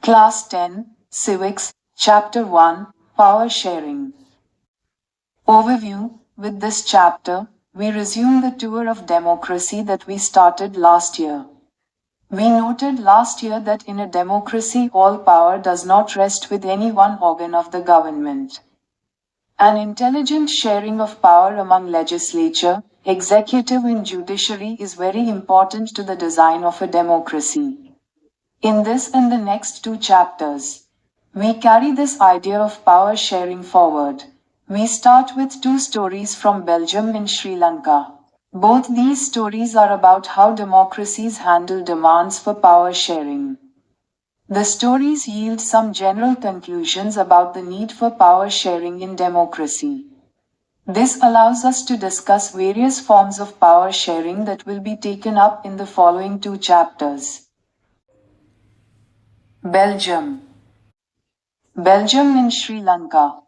Class 10, Civics, Chapter 1, Power Sharing. Overview. With this chapter, we resume the tour of democracy that we started last year. We noted last year that in a democracy all power does not rest with any one organ of the government. An intelligent sharing of power among legislature, executive and judiciary is very important to the design of a democracy. In this and the next two chapters, we carry this idea of power sharing forward. We start with two stories from Belgium and Sri Lanka. Both these stories are about how democracies handle demands for power sharing. The stories yield some general conclusions about the need for power sharing in democracy. This allows us to discuss various forms of power sharing that will be taken up in the following two chapters. Belgium. Belgium and Sri Lanka.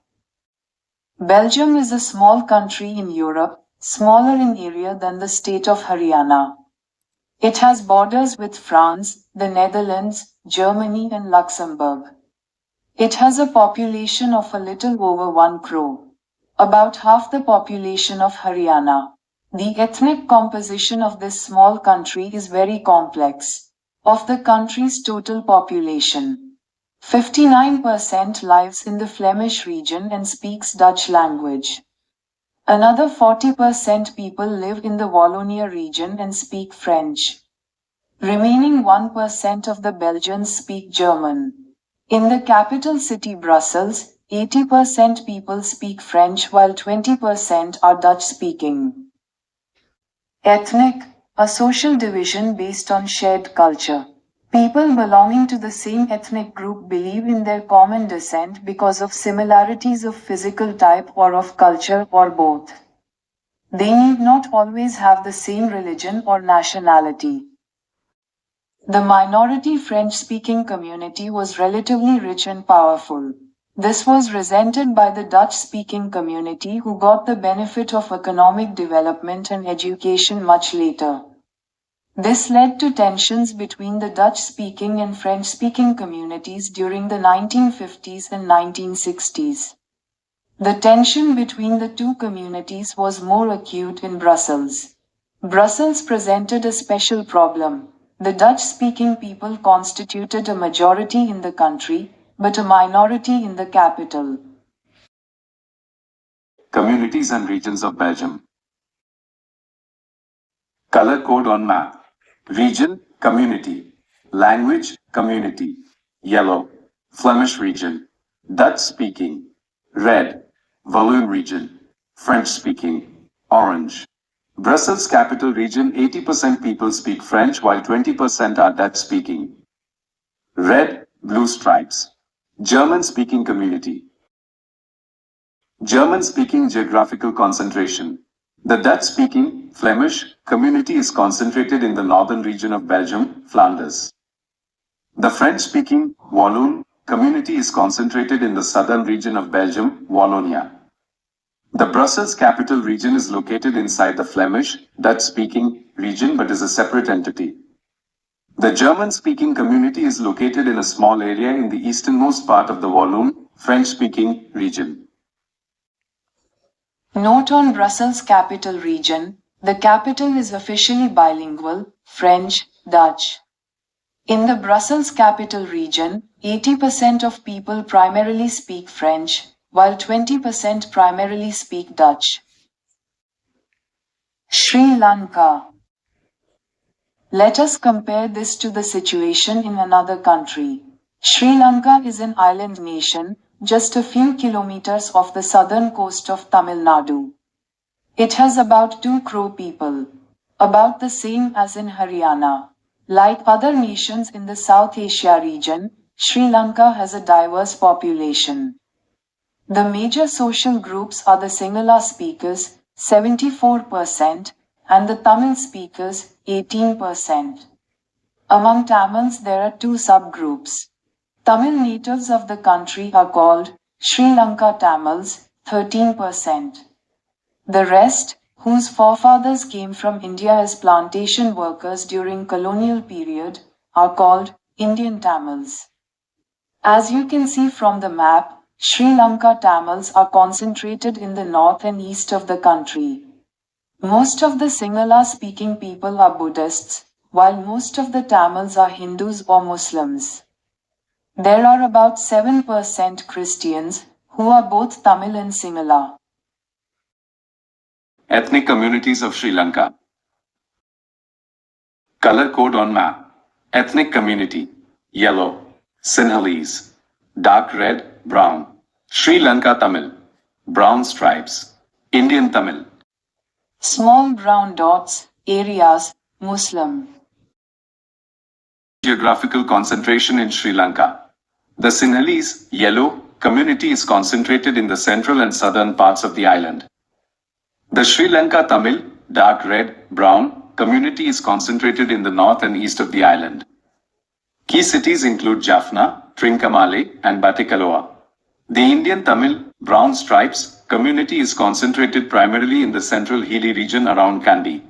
Belgium is a small country in Europe, smaller in area than the state of Haryana. It has borders with France, the Netherlands, Germany and Luxembourg. It has a population of a little over 1 crore, about half the population of Haryana. The ethnic composition of this small country is very complex. Of the country's total population, 59% lives in the Flemish region and speaks Dutch language. Another 40% people live in the Wallonia region and speak French. Remaining 1% of the Belgians speak German. In the capital city Brussels, 80% people speak French while 20% are Dutch-speaking. Ethnic, a social division based on shared culture. People belonging to the same ethnic group believe in their common descent because of similarities of physical type or of culture or both. They need not always have the same religion or nationality. The minority French-speaking community was relatively rich and powerful. This was resented by the Dutch-speaking community who got the benefit of economic development and education much later. This led to tensions between the Dutch-speaking and French-speaking communities during the 1950s and 1960s. The tension between the two communities was more acute in Brussels. Brussels presented a special problem. The Dutch-speaking people constituted a majority in the country, but a minority in the capital. Communities and regions of Belgium. Color code on map. Region, community. Language, community. Yellow, Flemish region. Dutch speaking. Red, Walloon region. French speaking. Orange. Brussels capital region 80% people speak French while 20% are Dutch speaking. Red, blue stripes. German speaking community. German speaking geographical concentration. The Dutch-speaking, Flemish, community is concentrated in the northern region of Belgium, Flanders. The French-speaking, Walloon, community is concentrated in the southern region of Belgium, Wallonia. The Brussels capital region is located inside the Flemish, Dutch-speaking region but is a separate entity. The German-speaking community is located in a small area in the easternmost part of the Walloon, French-speaking region. Note on Brussels capital region, the capital is officially bilingual, French, Dutch. In the Brussels capital region, 80% of people primarily speak French, while 20% primarily speak Dutch. Sri Lanka. Let us compare this to the situation in another country. Sri Lanka is an island nation, just a few kilometers off the southern coast of Tamil Nadu. It has about 2 crore people, about the same as in Haryana. Like other nations in the South Asia region, Sri Lanka has a diverse population. The major social groups are the Sinhala speakers, 74%, and the Tamil speakers, 18%. Among Tamils there are two subgroups. Tamil natives of the country are called Sri Lanka Tamils, 13%. The rest, whose forefathers came from India as plantation workers during colonial period, are called Indian Tamils. As you can see from the map, Sri Lanka Tamils are concentrated in the north and east of the country. Most of the Sinhala-speaking people are Buddhists, while most of the Tamils are Hindus or Muslims. There are about 7% Christians, who are both Tamil and Sinhala. Ethnic communities of Sri Lanka. Color code on map. Ethnic community. Yellow. Sinhalese. Dark red, brown. Sri Lanka Tamil. Brown stripes. Indian Tamil. Small brown dots, areas, Muslim. Geographical concentration in Sri Lanka. The Sinhalese, yellow, community is concentrated in the central and southern parts of the island. The Sri Lanka Tamil, dark red, brown, community is concentrated in the north and east of the island. Key cities include Jaffna, Trincomalee, and Batticaloa. The Indian Tamil, brown stripes, community is concentrated primarily in the central hilly region around Kandy.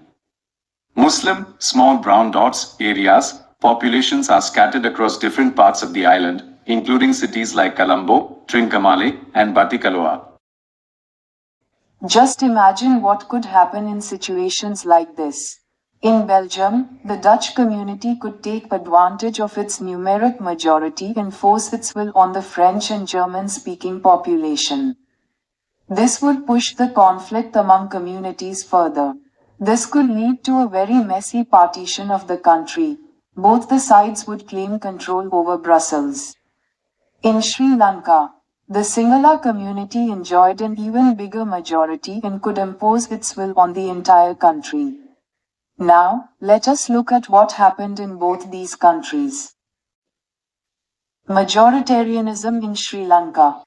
Muslim, small brown dots, areas, populations are scattered across different parts of the island, including cities like Colombo, Trincomalee, and Batticaloa. Just imagine what could happen in situations like this. In Belgium, the Dutch community could take advantage of its numeric majority and force its will on the French and German-speaking population. This would push the conflict among communities further. This could lead to a very messy partition of the country. Both the sides would claim control over Brussels. In Sri Lanka, the Sinhala community enjoyed an even bigger majority and could impose its will on the entire country. Now, let us look at what happened in both these countries. Majoritarianism in Sri Lanka.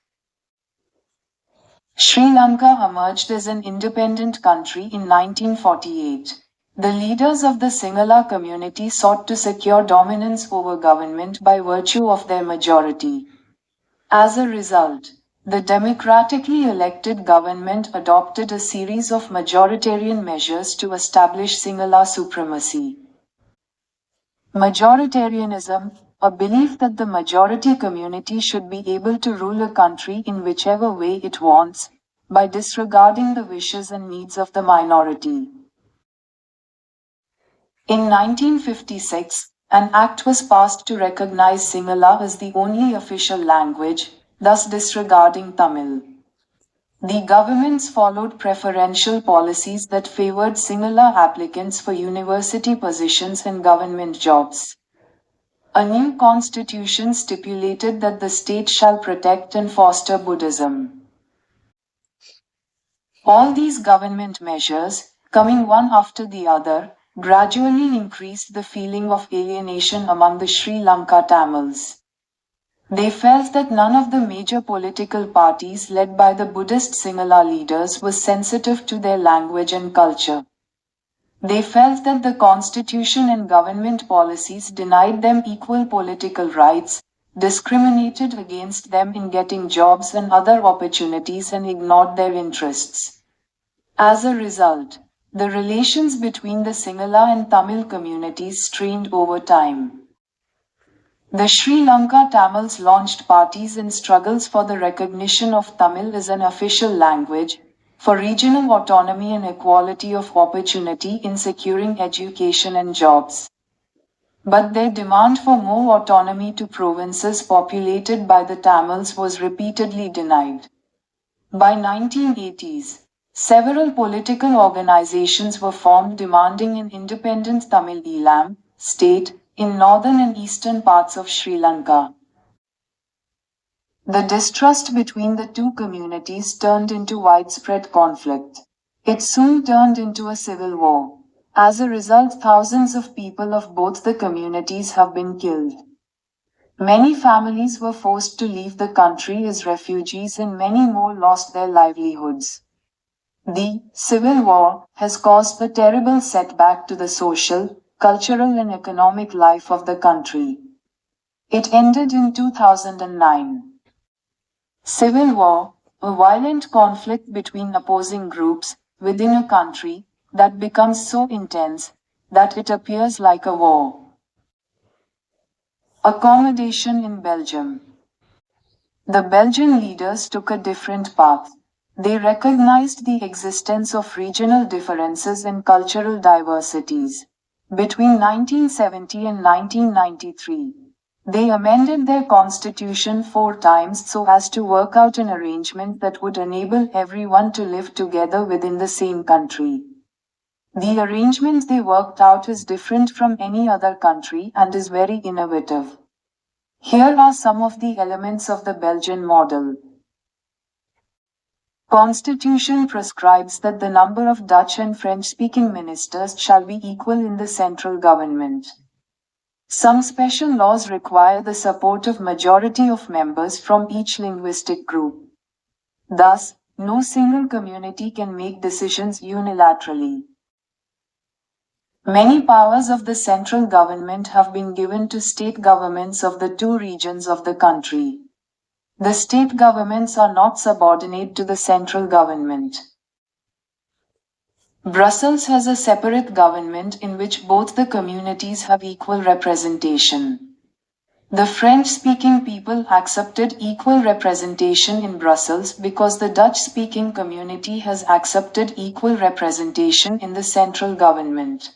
Sri Lanka emerged as an independent country in 1948. The leaders of the Sinhala community sought to secure dominance over government by virtue of their majority. As a result, the democratically elected government adopted a series of majoritarian measures to establish Sinhala supremacy. Majoritarianism, a belief that the majority community should be able to rule a country in whichever way it wants, by disregarding the wishes and needs of the minority. In 1956, an act was passed to recognize Sinhala as the only official language, thus disregarding Tamil. The governments followed preferential policies that favored Sinhala applicants for university positions and government jobs. A new constitution stipulated that the state shall protect and foster Buddhism. All these government measures, coming one after the other, gradually increased the feeling of alienation among the Sri Lanka Tamils. They felt that none of the major political parties led by the Buddhist Sinhala leaders was sensitive to their language and culture. They felt that the constitution and government policies denied them equal political rights, discriminated against them in getting jobs and other opportunities and ignored their interests. As a result, the relations between the Sinhala and Tamil communities strained over time. The Sri Lanka Tamils launched parties and struggles for the recognition of Tamil as an official language, for regional autonomy and equality of opportunity in securing education and jobs. But their demand for more autonomy to provinces populated by the Tamils was repeatedly denied. By 1980s, several political organizations were formed demanding an independent Tamil Elam state in northern and eastern parts of Sri Lanka. The distrust between the two communities turned into widespread conflict. It soon turned into a civil war. As a result, thousands of people of both the communities have been killed. Many families were forced to leave the country as refugees and many more lost their livelihoods. The civil war has caused a terrible setback to the social, cultural and economic life of the country. It ended in 2009. Civil war, a violent conflict between opposing groups within a country, that becomes so intense that it appears like a war. Accommodation in Belgium. The Belgian leaders took a different path. They recognized the existence of regional differences and cultural diversities. Between 1970 and 1993, they amended their constitution 4 times so as to work out an arrangement that would enable everyone to live together within the same country. The arrangement they worked out is different from any other country and is very innovative. Here are some of the elements of the Belgian model. Constitution prescribes that the number of Dutch and French-speaking ministers shall be equal in the central government. Some special laws require the support of majority of members from each linguistic group. Thus, no single community can make decisions unilaterally. Many powers of the central government have been given to state governments of the 2 regions of the country. The state governments are not subordinate to the central government. Brussels has a separate government in which both the communities have equal representation. The French-speaking people accepted equal representation in Brussels because the Dutch-speaking community has accepted equal representation in the central government.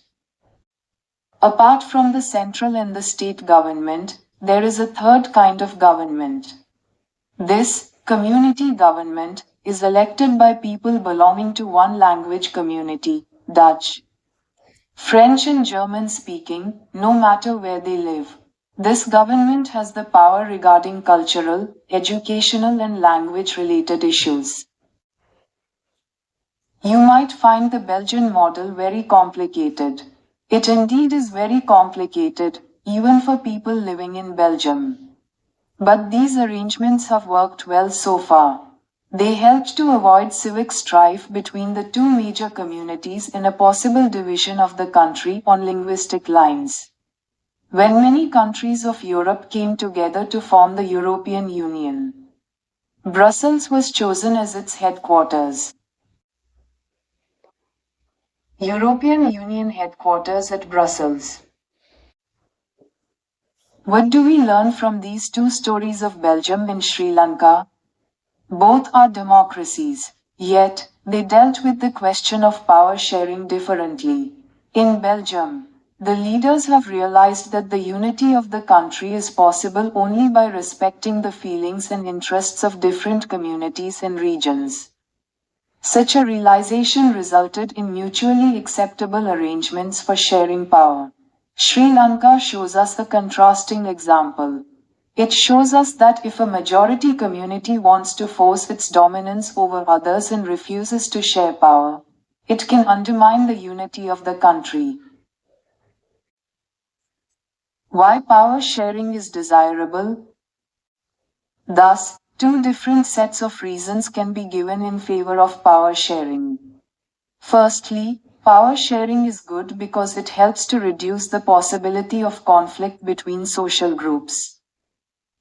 Apart from the central and the state government, there is a third kind of government. This, community government, is elected by people belonging to one language community, Dutch, French and German speaking, no matter where they live. This government has the power regarding cultural, educational and language-related issues. You might find the Belgian model very complicated. It indeed is very complicated, even for people living in Belgium. But these arrangements have worked well so far. They helped to avoid civic strife between the 2 major communities in a possible division of the country on linguistic lines. When many countries of Europe came together to form the European Union, Brussels was chosen as its headquarters. European Union headquarters at Brussels. What do we learn from these 2 stories of Belgium and Sri Lanka? Both are democracies, yet they dealt with the question of power sharing differently. In Belgium, the leaders have realized that the unity of the country is possible only by respecting the feelings and interests of different communities and regions. Such a realization resulted in mutually acceptable arrangements for sharing power. Sri Lanka shows us a contrasting example. It shows us that if a majority community wants to force its dominance over others and refuses to share power, it can undermine the unity of the country. Why power sharing is desirable? Thus, 2 different sets of reasons can be given in favor of power sharing. Firstly, power sharing is good because it helps to reduce the possibility of conflict between social groups.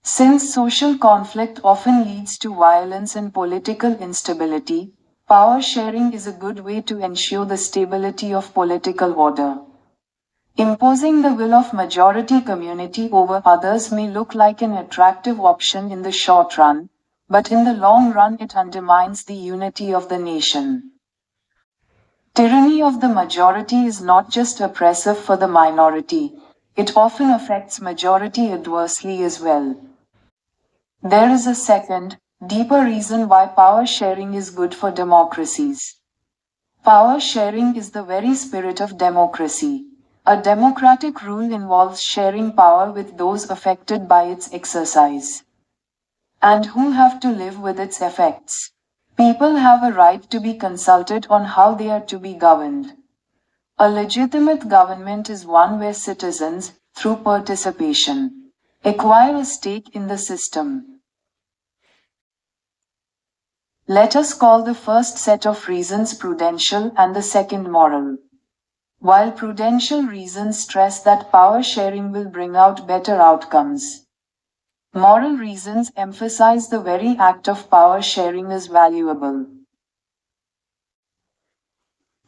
Since social conflict often leads to violence and political instability, power sharing is a good way to ensure the stability of political order. Imposing the will of majority community over others may look like an attractive option in the short run, but in the long run it undermines the unity of the nation. Tyranny of the majority is not just oppressive for the minority, it often affects majority adversely as well. There is a second, deeper reason why power sharing is good for democracies. Power sharing is the very spirit of democracy. A democratic rule involves sharing power with those affected by its exercise, and who have to live with its effects. People have a right to be consulted on how they are to be governed. A legitimate government is one where citizens, through participation, acquire a stake in the system. Let us call the first set of reasons prudential and the second moral. While prudential reasons stress that power sharing will bring out better outcomes, moral reasons emphasize the very act of power sharing is valuable.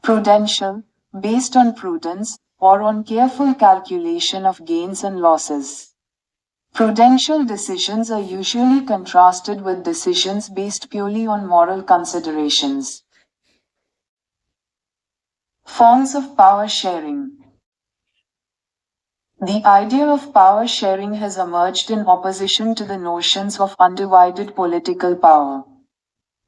Prudential, based on prudence, or on careful calculation of gains and losses. Prudential decisions are usually contrasted with decisions based purely on moral considerations. Forms of power sharing. The idea of power sharing has emerged in opposition to the notions of undivided political power.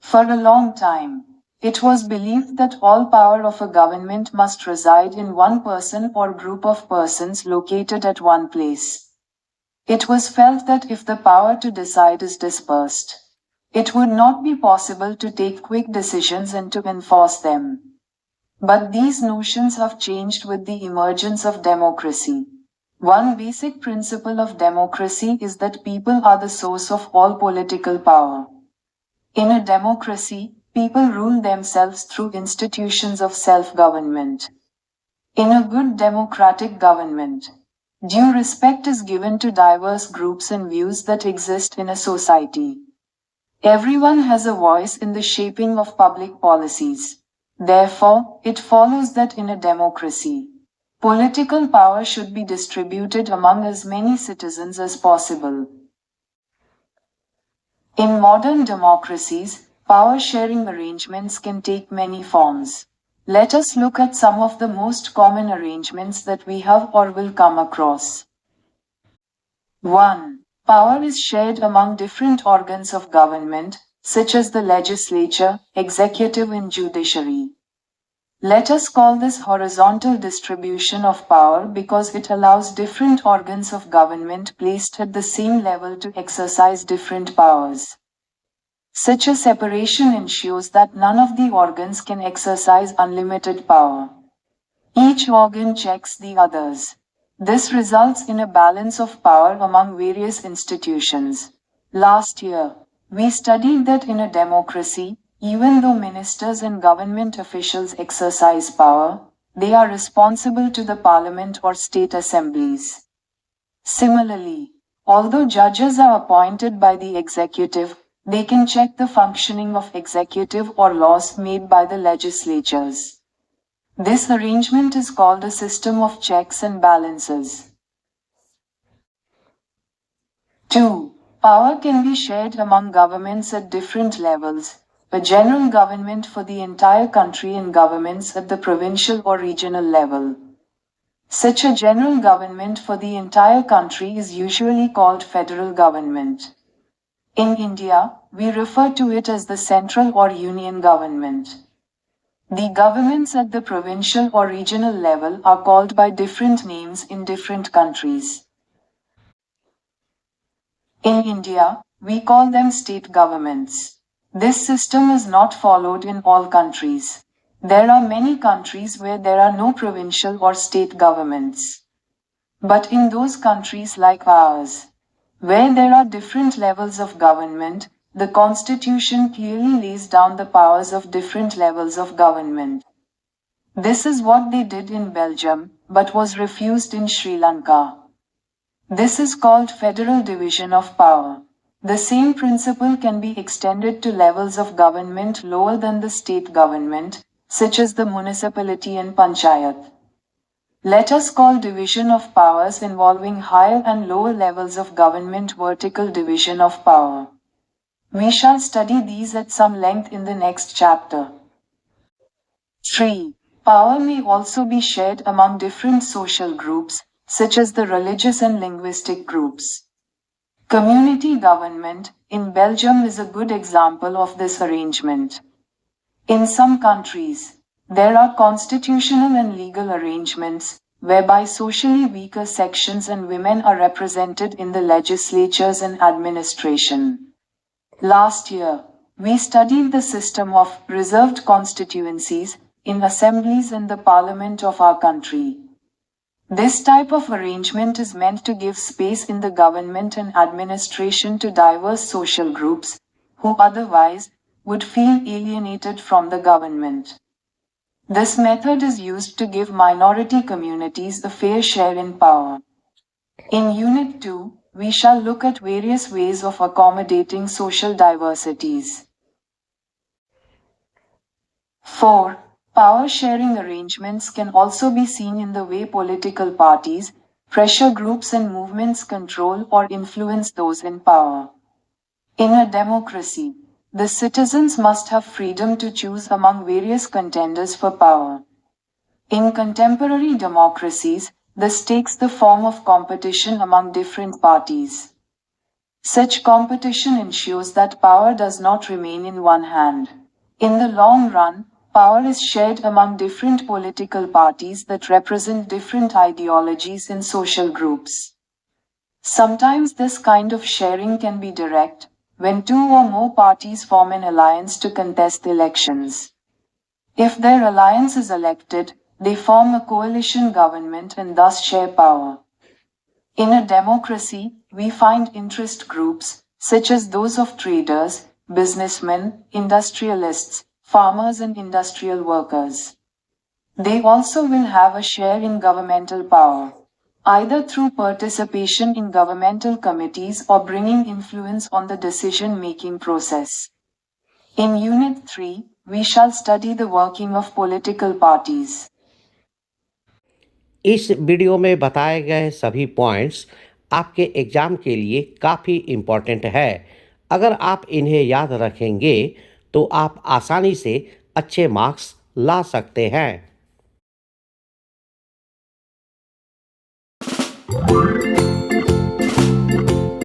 For a long time, it was believed that all power of a government must reside in one person or group of persons located at one place. It was felt that if the power to decide is dispersed, it would not be possible to take quick decisions and to enforce them. But these notions have changed with the emergence of democracy. One basic principle of democracy is that people are the source of all political power. In a democracy, people rule themselves through institutions of self-government. In a good democratic government, due respect is given to diverse groups and views that exist in a society. Everyone has a voice in the shaping of public policies. Therefore, it follows that in a democracy, political power should be distributed among as many citizens as possible. In modern democracies, power-sharing arrangements can take many forms. Let us look at some of the most common arrangements that we have or will come across. 1. Power is shared among different organs of government, such as the legislature, executive and judiciary. Let us call this horizontal distribution of power because it allows different organs of government placed at the same level to exercise different powers. Such a separation ensures that none of the organs can exercise unlimited power. Each organ checks the others. This results in a balance of power among various institutions. Last year, we studied that in a democracy, even though ministers and government officials exercise power, they are responsible to the parliament or state assemblies. Similarly, although judges are appointed by the executive, they can check the functioning of executive or laws made by the legislatures. This arrangement is called a system of checks and balances. 2. Power can be shared among governments at different levels, a general government for the entire country and governments at the provincial or regional level. Such a general government for the entire country is usually called federal government. In India, we refer to it as the central or union government. The governments at the provincial or regional level are called by different names in different countries. In India, we call them state governments. This system is not followed in all countries. There are many countries where there are no provincial or state governments. But in those countries like ours, where there are different levels of government, the constitution clearly lays down the powers of different levels of government. This is what they did in Belgium, but was refused in Sri Lanka. This is called federal division of power. The same principle can be extended to levels of government lower than the state government, such as the municipality and panchayat. Let us call division of powers involving higher and lower levels of government vertical division of power. We shall study these at some length in the next chapter. 3. Power may also be shared among different social groups, such as the religious and linguistic groups. Community government in Belgium is a good example of this arrangement. In some countries, there are constitutional and legal arrangements whereby socially weaker sections and women are represented in the legislatures and administration. Last year, we studied the system of reserved constituencies in assemblies and the parliament of our country. This type of arrangement is meant to give space in the government and administration to diverse social groups who otherwise would feel alienated from the government. This method is used to give minority communities a fair share in power. In Unit 2, we shall look at various ways of accommodating social diversities. 4. Power sharing arrangements can also be seen in the way political parties, pressure groups, and movements control or influence those in power. In a democracy, the citizens must have freedom to choose among various contenders for power. In contemporary democracies, this takes the form of competition among different parties. Such competition ensures that power does not remain in one hand. In the long run, power is shared among different political parties that represent different ideologies and social groups. Sometimes this kind of sharing can be direct, when two or more parties form an alliance to contest elections. If their alliance is elected, they form a coalition government and thus share power. In a democracy, we find interest groups, such as those of traders, businessmen, industrialists, farmers, and industrial workers. They also will have a share in governmental power, either through participation in governmental committees or bringing influence on the decision-making process. In Unit 3, we shall study the working of political parties. इस video में बताए गए सभी points आपके exam के लिए काफ़ी important है। अगर आप इन्हें याद रखेंगे तो आप आसानी से अच्छे मार्क्स ला सकते हैं।